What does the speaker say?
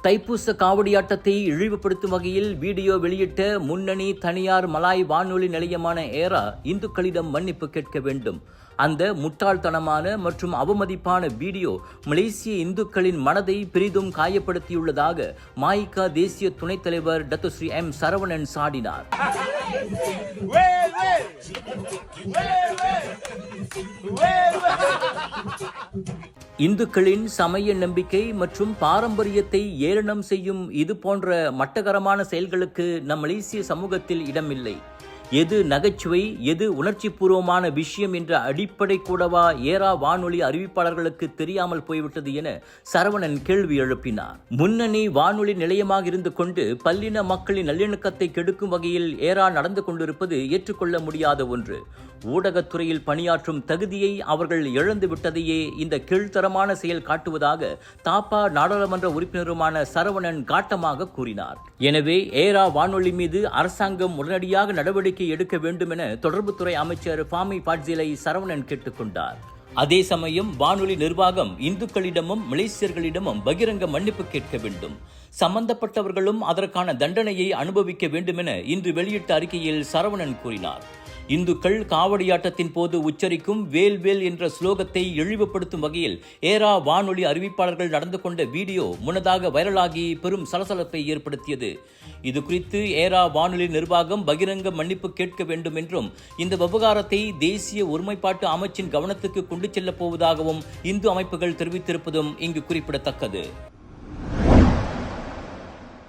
தைப்பூச காவடியாட்டத்தை இழிவுபடுத்தும் வகையில் வீடியோ வெளியிட்ட முன்னணி தனியார் மலாய் வானொலி நிலையமான ஏரா இந்துக்களிடம் மன்னிப்பு கேட்க வேண்டும். அந்த முட்டாள்தனமான மற்றும் அவமதிப்பான வீடியோ மலேசிய இந்துக்களின் மனதை பெரிதும் காயப்படுத்தியுள்ளதாக மாயிகா தேசிய துணைத் தலைவர் டத்துஸ்ரீ எம் சரவணன் சாடினார். இந்துக்களின் சமய நம்பிக்கை மற்றும் பாரம்பரியத்தை ஏளனம் செய்யும் இது போன்ற மட்டகரமான செயல்களுக்கு நம் மலேசிய சமூகத்தில் இடமில்லை. எது நகைச்சுவை, எது உணர்ச்சி பூர்வமான விஷயம் என்ற அடிப்படை கூடவா ஏரா வானொலி அறிவிப்பாளர்களுக்கு தெரியாமல் போய்விட்டது என சரவணன் கேள்வி எழுப்பினார். முன்னணி வானொலி நிலையமாக இருந்து கொண்டு பல்லின மக்களின் நல்லிணக்கத்தை கெடுக்கும் வகையில் ஏரா நடந்து கொண்டிருப்பது ஏற்றுக்கொள்ள முடியாத ஒன்று. ஊடகத்துறையில் பணியாற்றும் தகுதியை அவர்கள் இழந்து விட்டதையே இந்த கீழ்த்தரமான செயல் காட்டுவதாக தாப்பா நாடாளுமன்ற உறுப்பினருமான சரவணன் காட்டமாக கூறினார். எனவே ஏரா வானொலி மீது அரசாங்கம் உடனடியாக நடவடிக்கை எடுக்க வேண்டும் என தொடர்புத்துறை அமைச்சர் பாமி பாட்சிலை சரவணன் கேட்டுக்கொண்டார். அதே சமயம் வானொலி நிர்வாகம் இந்துக்களிடமும் மலேசியர்களிடமும் பகிரங்க மன்னிப்பு கேட்க வேண்டும். சம்பந்தப்பட்டவர்களும் அதற்கான தண்டனையை அனுபவிக்க வேண்டும் என இன்று வெளியிட்ட அறிக்கையில் சரவணன் கூறினார். இந்துக்கள் காவடியாட்டத்தின் போது உச்சரிக்கும் வேல் வேல் என்ற ஸ்லோகத்தை இழிவுபடுத்தும் வகையில் ஏரா வானொலி அறிவிப்பாளர்கள் நடந்து கொண்ட வீடியோ முன்னதாக வைரலாகி பெரும் சலசலப்பை ஏற்படுத்தியது. இது குறித்து ஏரா வானொலி நிர்வாகம் பகிரங்க மன்னிப்பு கேட்க வேண்டும் என்றும் இந்த விவகாரத்தை தேசிய ஒருமைப்பாட்டு அமைச்சின் கவனத்துக்கு கொண்டு செல்லப் போவதாகவும் இந்து அமைப்புகள் தெரிவித்திருப்பதும் இங்கு குறிப்பிடத்தக்கது.